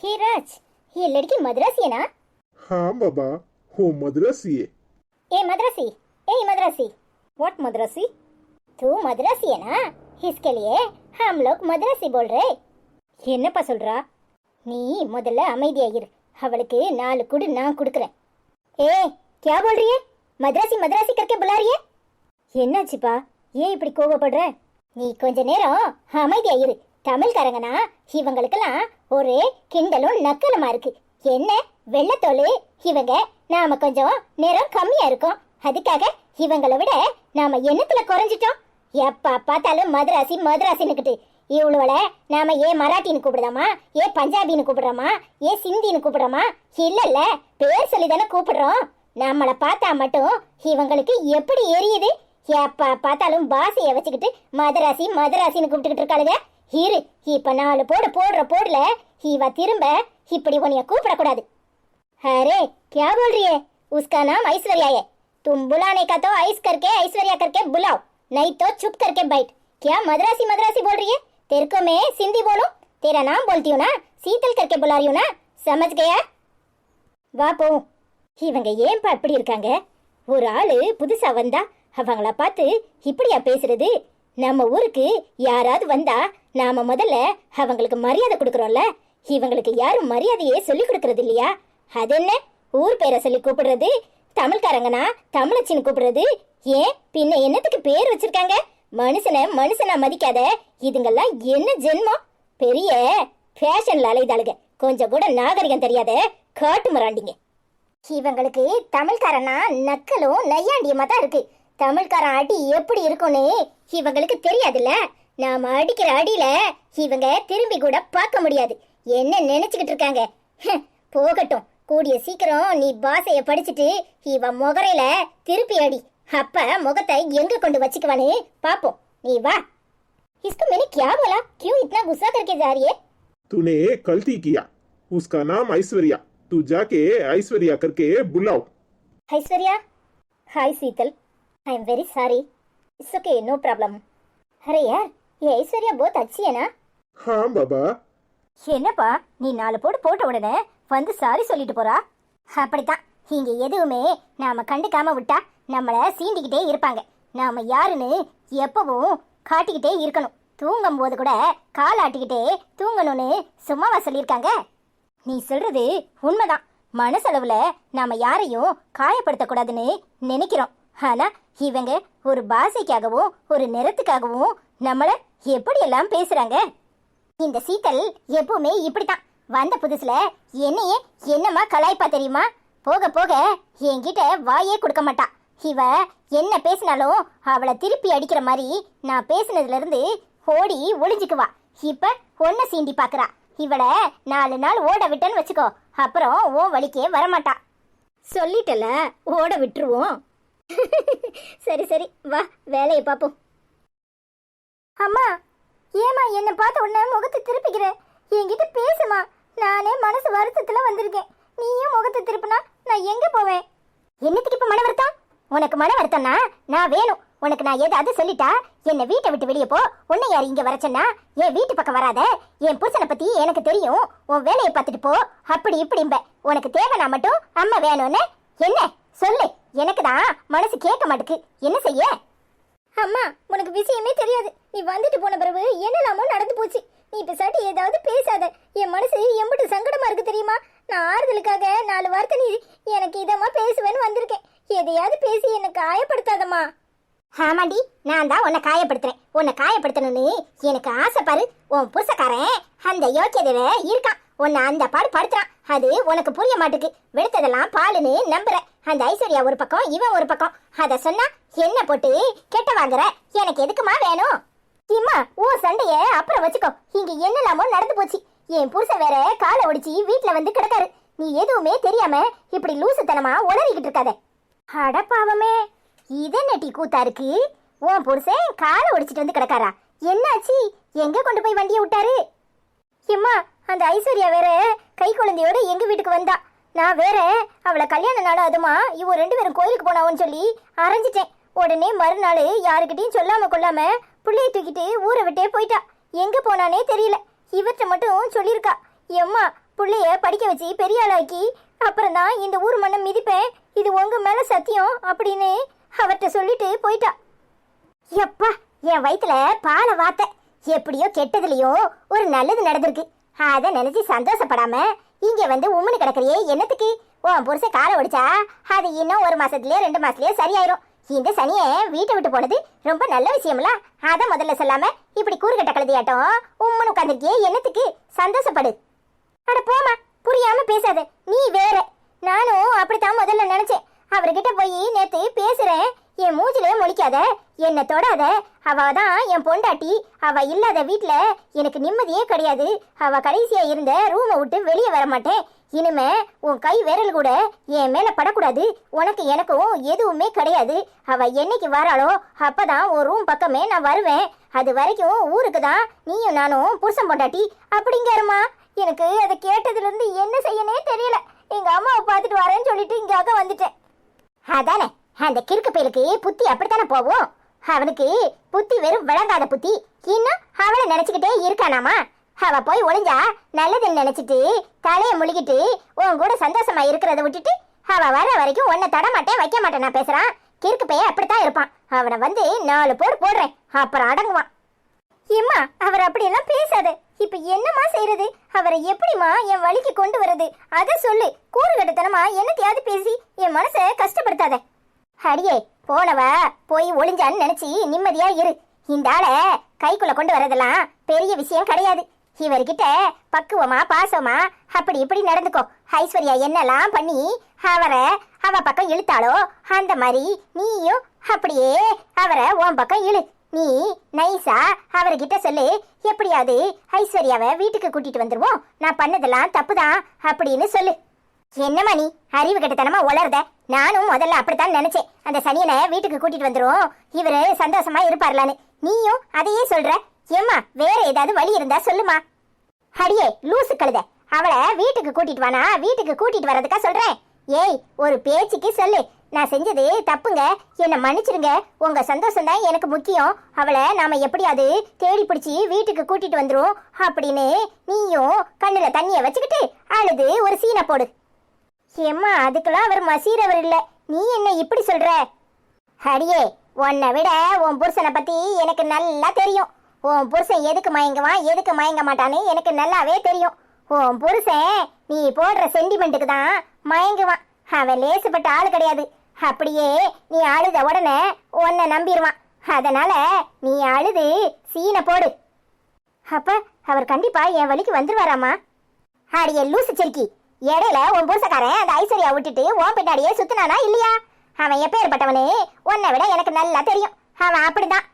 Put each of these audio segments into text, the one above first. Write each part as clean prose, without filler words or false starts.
हे राज, ये लड़की मद्रासी है ना? हाँ बाबा, वो मद्रासी है। ए मद्रासी, ए मद्रासी, व्हाट मद्रासी? तू मद्रासी है ना? इसके लिए हम लोग मद्रासी बोल रहे। என்னப்பா சொல்றா? நீ முதல்ல அமைதியா இரு. அவளுக்கு 4 குடு நான் கொடுக்கறேன். ए क्या बोल रही है? मद्रासी मद्रासी करके बुला रही है? என்னாச்சுப்பா? ஏன் இப்படி கோவப்படுற? நீ கொஞ்ச நேரம் அமைதியா இரு. தமிழ்காரங்கனா இவங்களுக்கெல்லாம் ஒரே கிண்டலும் நக்கலுமா இருக்கு. என்ன வெள்ளத்தோலு இவங்க, நாம கொஞ்சம் நேரம் கம்மியா இருக்கோம். அதுக்காக இவங்களை விட நாம என்னத்துல குறைஞ்சிட்டோம்? எப்பா பார்த்தாலும் மദ്രാசி மദ്രാசின்னுக்கிட்டு இவ்வளோல நாம ஏன் மராட்டின்னு கூப்பிடுறோமா, ஏன் பஞ்சாபின்னு கூப்பிடுறோமா, ஏன் சிந்தின்னு கூப்பிடுறோமா? இல்ல பேர் சொல்லி தானே கூப்பிடுறோம். நம்மளை பார்த்தா மட்டும் இவங்களுக்கு எப்படி எரியுது? எப்பா பார்த்தாலும் பாசைய வச்சுக்கிட்டு மദ്രാசி மദ്രാசின்னு கூப்பிட்டுக்கிட்டு இருக்காளுங்க. இரு, இப்ப 4 போடுற போடல இவ திரும்ப இப்படி உன்னைய கூப்பிடக்கூடாது. அரே क्या बोल रही है? उसका नाम ऐश्वर्या है. तुम बुलाने का तो ऐश्वर्या करके बुलाओ, नहीं तो चुप करके बैठ. क्या मद्रासी मद्रासी बोल रही है? तेरे को मैं सिंधी बोलूं? तेरा नाम बोलती हूँ ना, शीतल करके बुला रही हूँ ना, समझ गया? வா போ. இவங்க ஏன்பா இப்படி இருக்காங்க? ஒரு ஆளு புதுசா வந்தா அவங்கள பார்த்து இப்படியா பேசுறது? நம்ம ஊருக்கு யாராவது வந்தா நாம முதல்ல அவங்களுக்கு மரியாதை கொடுக்கறோம்ல. இவங்களுக்கு யாரும் மரியாதையே சொல்லி கொடுக்கறது இல்லையா? அது என்ன ஊர் பேரை சொல்லி கூப்பிடுறது? தமிழ்காரங்கனா தமிழச்சின்னு கூப்பிடுறது? ஏன் பின்ன என்னத்துக்கு பேர் வச்சிருக்காங்க? மனுஷனா மதிக்காத இதுங்கெல்லாம் என்ன ஜென்மம்? பெரிய ஃபேஷன்ல அலைதாளுங்க, கொஞ்சம் கூட நாகரிகம் தெரியாத காட்டு மராண்டிங்க. இவங்களுக்கு தமிழ்காரனா நக்கலும் நையாண்டியமா தான் இருக்கு. தமிழ்காரன் அடி எப்படி இருக்கும்னு இவங்களுக்கு தெரியாதுல்ல. நாம அடிக்கிற அடியில இவங்க திரும்பி கூட பார்க்க முடியாது. என்ன நினைச்சுக்கிட்டு இருக்காங்க? போகட்டும், கூடிய சீக்கிரம் நீ பாசைய படிச்சுட்டு இவ முகரையில திருப்பி அடி. அப்ப முகத்தை எங்க கொண்டு வச்சுக்குவானு பாப்போம். நீ வா. इसको मैंने क्या बोला? क्यों इतना गुस्सा करके जा रही है? तूने गलती किया. उसका नाम ऐश्वर्या. तू जाके ऐश्वर्या करके बुलाओ. Aishwarya? Hi Sheetal, I am very sorry. It's okay, no problem. अरे यार, ये ऐश्वर्या बहुत अच्छी है ना? हाँ बाबा. என்னப்பா நீ 4 போட்ட உடனே வந்து சாரி சொல்லிட்டு போறா? அப்படித்தான், இங்க எதுவுமே நாம கண்டுக்காம விட்டா நம்மள சீண்டிக்கிட்டே இருப்பாங்க. நாம யாருன்னு எப்பவும் காட்டிக்கிட்டே இருக்கணும். தூங்கும் போது கூட காலாட்டிக்கிட்டே தூங்கணும்னு சும்மாவா சொல்லியிருக்காங்க? நீ சொல்றது உண்மைதான். மனசளவுல நாம யாரையும் காயப்படுத்தக்கூடாதுன்னு நினைக்கிறோம். ஆனா இவங்க ஒரு பாஷைக்காகவும் ஒரு நிறத்துக்காகவும் நம்மள எப்படியெல்லாம் பேசுறாங்க. இந்த சீத்தல் எப்பவுமே இப்படித்தான். வந்த புதுசுல என்னையே என்னமா கலாய்ப்பா தெரியுமா? போக போக என்கிட்ட வாயே கொடுக்க மாட்டா. இவ என்ன பேசினாலும் அவளை திருப்பி அடிக்கிற மாதிரி நான் பேசினதுல இருந்து ஓடி ஒளிஞ்சுக்குவா. இப்ப ஒன்ன சீண்டி பாக்குறா. இவளை 4 நாள் ஓட விட்டேன்னு வச்சுக்கோ, அப்புறம் ஓ வலிக்கே வரமாட்டா. சொல்லிட்டல, ஓட விட்டுருவோம். சரி சரி வா, வேலையை பார்ப்போம். அம்மா, ஏமா என்ன பார்த்த உடனே முகத்தை திருப்பிக்கிற? என்கிட்ட பேசுமா. நானே மனசு வருத்தத்துல வந்திருக்கேன். நீயும் முகத்தை திருப்பினா நான் எங்க போவேன்? என்னத்துக்கு இப்ப மன வருத்தம்? உனக்கு மன வருத்தம்னா நான் வேணும். உனக்கு நான் ஏதாவது சொல்லிட்டா என்னை வீட்டை விட்டு வெளியே போ, உன்னை யார் இங்க வரச்சன்னா என் வீட்டு பக்கம் வராத, என் புருஷனை பத்தி எனக்கு தெரியும், உன் வேலையை பார்த்துட்டு போ, அப்படி இப்படிம்ப. உனக்கு தேவைனா மட்டும் அம்மா வேணும்னு என்ன சொல்லு. எனக்கு தான் மனசு கேட்க மாட்டுக்கு, என்ன செய்ய? அம்மா, உனக்கு விஷயமே தெரியாது. நீ வந்துட்டு போன பிறகு என்னெல்லாமோ நடந்து போச்சு. நீ இப்ப சாட்டி ஏதாவது பேசாத. என் மனசு எம்பிட்டு சங்கடமா இருக்கு தெரியுமா? நான் ஆறுதலுக்காக 4 வார்த்தை நீ எனக்கு இதமா பேசுவேன்னு வந்திருக்கேன். எதையாவது பேசி என்னை காயப்படுத்தாதம்மா. ஆமாண்டி, நான் தான் உன்னை காயப்படுத்துறேன். உன்னை காயப்படுத்தணும்னு எனக்கு ஆசை பாரு. உன் புருஷக்காரன் அந்த யோக்கியதையில இருக்கான், உன்னை அந்த பாடு படுத்துறான். அது உனக்கு புரிய மாட்டுக்கு. வெளுத்ததெல்லாம் பாலுன்னு நம்புற. அந்த ஐஸ்வர்யா ஒரு பக்கம், இவன் ஒரு பக்கம். அத சொன்னா என்ன போட்டு கெட்ட வாங்குற? எனக்கு எதுக்குமா வேணும்? இம்மா, உன் சண்டைய அப்புறம் வச்சுக்கோ. இங்க என்னெல்லாமோ நடந்து போச்சு. என் புருஷன் வேற காலை ஒடிச்சு வீட்டுல வந்து கிடக்காரு. நீ எதுவுமே தெரியாம இப்படி லூசுத்தனமா உளறிக்கிட்டு இருக்காத. அடப்பாவமே, இதென்ன டீ கூத்தா இருக்கு? உன் புருஷன் காலை ஒடிச்சிட்டு வந்து கிடக்காரா? என்னாச்சு? எங்க கொண்டு போய் வண்டியை விட்டாரு? இம்மா, அந்த ஐஸ்வர்யா வேற கை குழந்தையோட எங்க வீட்டுக்கு வந்தா. நான் வேற அவளை கல்யாண நாள் அதுமா இவ 2 பேரும் கோயிலுக்கு போனாவன்னு சொல்லி அரைஞ்சிட்டேன். உடனே மறுநாள் யாருக்கிட்டையும் சொல்லாம கொள்ளாம பிள்ளையை தூக்கிட்டு ஊரை விட்டே போயிட்டா. எங்க போனானே தெரியல. இவற்றை மட்டும் சொல்லியிருக்கா. எம்மா, புள்ளைய படிக்க வச்சு பெரிய ஆளாக்கி அப்புறம் தான் இந்த ஊர் மண்ணை மிதிப்பேன், இது உங்க மேல சத்தியம் அப்படின்னு அவர்கிட்ட சொல்லிட்டு போயிட்டா. எப்பா, என் வயித்துல பாலை வாத்த. எப்படியோ கெட்டதுலயோ ஒரு நல்லது நடந்திருக்கு. அதை நினைச்சு சந்தோஷப்படாம இங்க வந்து உம்முன்னு கிடக்குறியே என்னத்துக்கு? உன் புருஷன் காலை ஒடிச்சா அது இன்னும் 1 மாசத்துலயே 2 மாசத்துலயே சரியாயிரும். இந்த சனியை வீட்டை விட்டு போனது ரொம்ப நல்ல விஷயம்ல. அதை முதல்ல சொல்லாம இப்படி கூறுகட்ட கழுதியாட்டம் உம்முன்னு உட்காந்துருக்கியே என்னத்துக்கு? சந்தோஷப்படு. அட போமா, புரியாம பேசாத. நீ வேற. நானும் அப்படித்தான் முதல்ல நினைச்சேன். அவர்கிட்ட போய் நேத்து பேசுறேன், என் மூஞ்சிலே முழிக்காத, என்ன தொடாத, அவ தான் என் பொண்டாட்டி, அவ இல்லாத வீட்டுல எனக்கு நிம்மதியே கிடையாது, அவ கடைசியா இருந்த ரூமை விட்டு வெளியே வர மாட்டேன், இனிமே உன் கை விரல் கூட என் மேல படக்கூடாது, உனக்கு எனக்கும் எதுவுமே கிடையாது, அவ என்னைக்கு வராளோ அப்பதான் ஒரு ரூம் பக்கமே நான் வருவேன், அது வரைக்கும் ஊருக்கு தான் நீயும் நானும் புருஷன் பொண்டாட்டி அப்படிங்கிறமா. எனக்கு அதை கேட்டதுல இருந்து என்ன செய்யனே தெரியல. எங்க அம்மாவை பார்த்துட்டு வரேன்னு சொல்லிட்டு இங்காக வந்துட்டேன். அதானே, அந்த கிறுக்கு பயலுக்கு புத்தி அப்படித்தானே போகும். அவனுக்கு புத்தி வெறும் விளங்காத புத்தி. இன்னும் அவளை நினைச்சுக்கிட்டே இருக்கானாமா? அவ போய் ஒளிஞ்சா நல்லதுன்னு நினைச்சிட்டு தலையை முழுகிட்டு உன் கூட சந்தோஷமா இருக்கிறத விட்டுட்டு அவ வர வரைக்கும் உன்னை தட மாட்டேன் வைக்க மாட்டேன் நான் பேசுறான். கிறுக்கு பைய அப்படித்தான் இருப்பான். அவனை வந்து 4 போர் போடுறேன், அப்புறம் அடங்குவான். ஏம்மா, அவர் அப்படியெல்லாம் பேசாத. இப்ப என்னம்மா செய்யறது? அவரை எப்படிமா என் வழிக்கு கொண்டு வர்றது? அத சொல்லு. கூறுகட்டத்தனமா என்னத்தையாவது பேசி என் மனசை கஷ்டப்படுத்தாத. அடியே, போனவ போய் ஒளிஞ்சான்னு நினைச்சு நிம்மதியா இரு. இந்த ஆளை கைக்குள்ள கொண்டு வரதெல்லாம் பெரிய விஷயம் கிடையாது. இவர்கிட்ட பக்குவமா பாசமா அப்படி இப்படி நடந்துக்கோ. ஐஸ்வர்யா என்னெல்லாம் பண்ணி அவரை அவ பக்கம் இழுத்தாளோ அந்த மாதிரி நீயும் அப்படியே அவரை உன் பக்கம் இழு. நீ நைஸா அவர்கிட்ட சொல்லு, எப்படியாவது ஐஸ்வர்யாவை வீட்டுக்கு கூட்டிட்டு வந்துருவோம், நான் பண்ணதெல்லாம் தப்புதான் அப்படின்னு சொல்லு. என்னம்மா நீ அறிவு கெட்டத்தனமா உளர்த? நானும் முதல்ல அப்படித்தான் நினைச்சேன், அந்த சனியனை வீட்டுக்கு கூட்டிட்டு வந்துரும், இவரு சந்தோஷமா இருப்பார்லான்னு. நீயும் அதையே சொல்ற. ஏம்மா, வேற ஏதாவது வழி இருந்தா சொல்லுமா. அடியே லூசு கழுத, அவளை வீட்டுக்கு கூட்டிட்டு வானா வீட்டுக்கு கூட்டிட்டு வர்றதுக்கா சொல்றேன். ஏய், ஒரு பேச்சுக்கு சொல்லு, நான் செஞ்சது தப்புங்க, என்ன மன்னிச்சிருங்க, உங்க சந்தோஷம் தான் எனக்கு முக்கியம், அவளை நாம எப்படியாவது தேடி பிடிச்சி வீட்டுக்கு கூட்டிட்டு வந்துரும் அப்படின்னு நீயும் கண்ணுல தண்ணிய வச்சுக்கிட்டு அழுது ஒரு சீனை போடு. ஏம்மா, அதுக்கெல்லாம் அவர் மசீரவர் இல்ல, நீ என்ன இப்படி சொல்ற? அடியே, உன்னை விட உன் புருஷனை பத்தி எனக்கு நல்லா தெரியும். உன் புருஷன் எதுக்கு மயங்குவான் எதுக்கு மயங்க மாட்டான்னு எனக்கு நல்லாவே தெரியும். உன் புருஷன் நீ போடுற சென்டிமெண்ட்டுக்கு தான் மயங்குவான். அவன் லேசுப்பட்ட ஆளு கிடையாது. அப்படியே நீ அழுத உடனே உன்னை நம்பிடுவான். அதனால நீ அழுது சீனை போடு. அப்ப அவர் கண்டிப்பா என் வழிக்கு வந்துருவாராமா? அடியே லூசு செருக்கி, இடையில உன் புருஷக்காரன் அந்த ஐஸ்வர்யா விட்டுட்டு உன் பின்னாடியே சுத்தினானா இல்லையா? அவன் எப்பேற்பட்டவனு உன்னை விட எனக்கு நல்லா தெரியும். அவன் அப்படிதான்.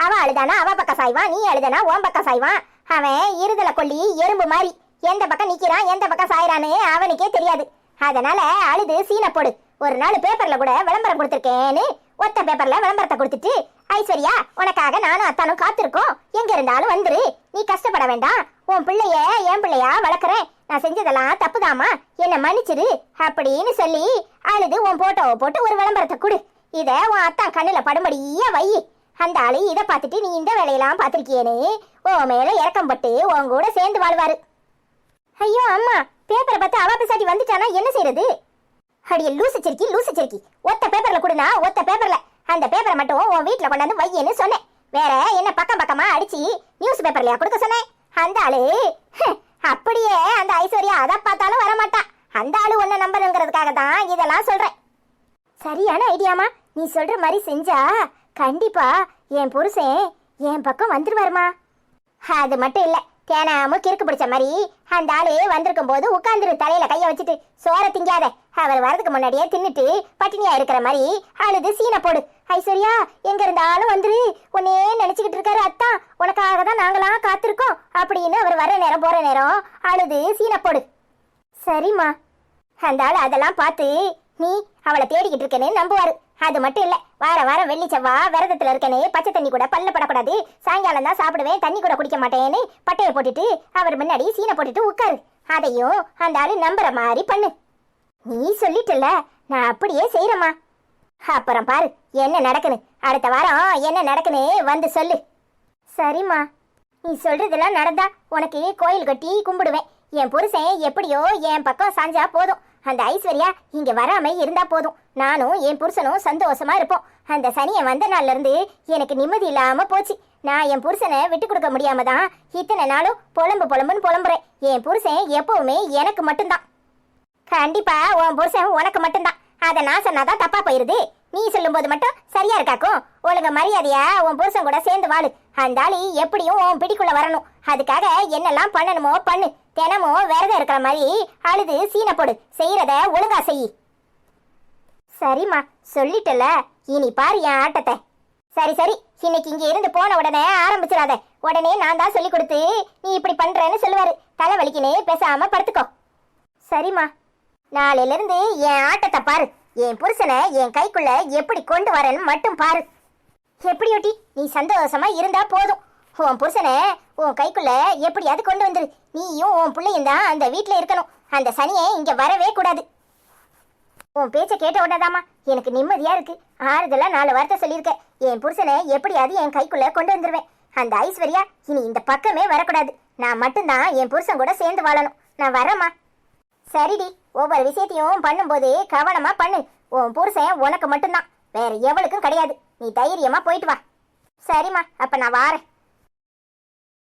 அவ அழுதானா அவ பக்கம் சாய்வான், நீ அழுதானா உன் பக்கம் சாய்வான். அவன் இருதலை கொல்லி எறும்பு மாதிரி எந்த பக்கம் நிக்கிறான் எந்த பக்கம் சாயிறான்னு அவனுக்கே தெரியாது. அதனால அழுது சீனை போடு. ஒரு நாள் பேப்பர்ல கூட விளம்பரம் கொடுத்துருக்கேன்னு ஒத்த பேப்பர்ல விளம்பரத்தை கொடுத்துட்டு, ஐஸ்வர்யா உனக்காக நானும் அத்தானும் காத்திருக்கோம், எங்க இருந்தாலும் வந்துரு, நீ கஷ்டப்பட வேண்டாம், உன் பிள்ளைய என் பிள்ளையா வளர்க்குறேன், நான் செஞ்சதெல்லாம் தப்புதாமா, என்ன மன்னிச்சிரு அப்படின்னு சொல்லி அழுது உன் போட்டோவை போட்டு ஒரு விளம்பரத்தை கொடு. இத உன் அத்தான் கண்ணுல படும்படியா வை. அந்த ஆளு இதை பார்த்துட்டு நீ இந்த வேலையெல்லாம் பார்த்திருக்கியேன்னு உன் மேல இறக்கம் பட்டு உன் கூட சேர்ந்து வாழ்வாரு. ஐயோ அம்மா, பேப்பரை பார்த்து அவ பிசாட்டி வந்துட்டானா என்ன செய்யறது? அடியே லூசு சிரிக்கி, ஒத்த பேப்பர்ல கொடுனா ஒத்த பேப்பர்ல அந்த பேப்பரை மட்டும் உன் வீட்டுல கொண்டாந்து வையன்னு சொன்னேன். வேற என்ன பக்கம் பக்கமா அடிச்சு நியூஸ் பேப்பர்லயா கொடுக்க சொன்னேன்? அந்த ஆளு அப்படியே அந்த ஐஸ்வர்யா அதை பார்த்தாலும் வரமாட்டா. அந்த ஆளு ஒன்ன நம்பருங்கிறதுக்காக தான் இதெல்லாம் சொல்றேன். சரியான ஐடியாமா, நீ சொல்ற மாதிரி செஞ்சா கண்டிப்பா என் புருஷன் என் பக்கம் வந்துருவாருமா. அது மட்டும் இல்ல, தேனாம கிறுக்கு பிடிச்ச மாதிரி அந்த ஆளு வந்திருக்கும் போது உட்கார்ந்துரு, தலையில கைய வச்சுட்டு சோற திங்காத, அவர் வரதுக்கு முன்னாடியே தின்னுட்டு பட்டினியா இருக்கிற மாதிரி அழுது சீனை போடு. ஐஸ்வர்யா எங்க இருந்தாலும் வந்துரு, உன்னே நினைச்சுக்கிட்டு இருக்காரு அத்தா, உனக்காக தான் நாங்களாம் காத்திருக்கோம் அப்படின்னு அவர் வர நேரம் போற நேரம் அழுது சீனை போடு. சரிம்மா. அந்த ஆளு அதெல்லாம் பார்த்து நீ அவளை தேடிக்கிட்டு இருக்கேன்னு நம்புவாரு. அது மட்டும் இல்ல, வாரம் வெள்ளி செவ்வா விரதத்துல இருக்கேன்னு பச்சை தண்ணி கூட பல்ல படக்கூடாது, சாயங்காலம் தான் சாப்பிடுவேன் தண்ணி கூட குடிக்க மாட்டேன்னு பட்டையை போட்டுட்டு அவர் முன்னாடி சீனை போட்டுட்டு உட்காரு. அதையும் அந்த ஆளு நம்புற மாதிரி பண்ணு. நீ சொல்லிட்டல, நான் அப்படியே செய்யறேம்மா. அப்புறம் பாரு என்ன நடக்குன்னு, அடுத்த வாரம் என்ன நடக்குன்னு வந்து சொல்லு. சரிம்மா, நீ சொல்றதெல்லாம் நடந்தா உனக்கு கோயில் கட்டி கும்பிடுவேன். என் புருஷன் எப்படியோ என் பக்கம் சாஞ்சா போதும். அந்த ஐஸ்வர்யா இங்க வராம இருந்தா போதும். நானும் என் புருஷனும் சந்தோஷமா இருப்போம். அந்த சனியை வந்த நாள்ல இருந்து எனக்கு நிம்மதி இல்லாம போச்சு. நான் என் புருஷனை விட்டு கொடுக்க முடியாம தான் இத்தனை நாளும் புலம்புன்னு புலம்புறேன். என் புருஷன் எப்பவுமே எனக்கு மட்டும்தான். கண்டிப்பா உன் புருஷன் உனக்கு மட்டும்தான். அதை நான் சொன்னாதான் தப்பா போயிருது. நீ சொல்லும்போது மட்டும் சரியா இருக்காக்கும். ஒழுங்க மரியாதையா உன் புருஷன் கூட சேர்ந்து வாழு. அந்த ஆளு எப்படியும் உன் பிடிக்குள்ள வரணும். அதுக்காக என்னெல்லாம் பண்ணணுமோ பண்ணு. தினமும் விரதம் இருக்கிற மாதிரி அழுது சீனை போடு. செய்யறத ஒழுங்கா செய். சரிம்மா, சொல்லிட்டல. இனி பாரு என் ஆட்டத்தை. சரி சரி, இன்னைக்கு இங்க இருந்து போன உடனே ஆரம்பிச்சிடாத. உடனே நான் தான் சொல்லி கொடுத்து நீ இப்படி பண்றேன்னு சொல்லுவாரு. தலைவலிக்குன்னு பேசாம படுத்துக்கோ. சரிம்மா, நாளையில இருந்து என் ஆட்டத்தை பாரு. என் புருஷனை என் கைக்குள்ள எப்படி கொண்டு வரேன்னு மட்டும் பாரு. எப்படி ஒட்டி நீ சந்தோஷமா இருந்தா போதும். உன் புருஷனை உன் கைக்குள்ள எப்படியாவது கொண்டு வந்துரு. நீயும் உன் பிள்ளையும் தான் அந்த வீட்டுல இருக்கணும். அந்த சனியை இங்க வரவே கூடாது. உன் பேச்ச கேட்ட உடனேதாம்மா எனக்கு நிம்மதியா இருக்கு. ஆறுதலா 4 வார்த்தை சொல்லியிருக்க. என் புருஷனை எப்படியாவது என் கைக்குள்ள கொண்டு வந்துருவேன். அந்த ஐஸ்வர்யா இனி இந்த பக்கமே வரக்கூடாது. நான் மட்டும்தான் என் புருஷன் கூட சேர்ந்து வாழணும். நான் வரேம்மா. சரிடி, ஒவ்வொரு விஷயத்தையும் பண்ணும்போது கவனமா பண்ணு. உன் புருஷன் உனக்கு மட்டும்தான், வேற எவளுக்கும் கிடையாது. நீ தைரியமா போயிட்டு வா. சரிம்மா, அப்ப நான் வாரேன்.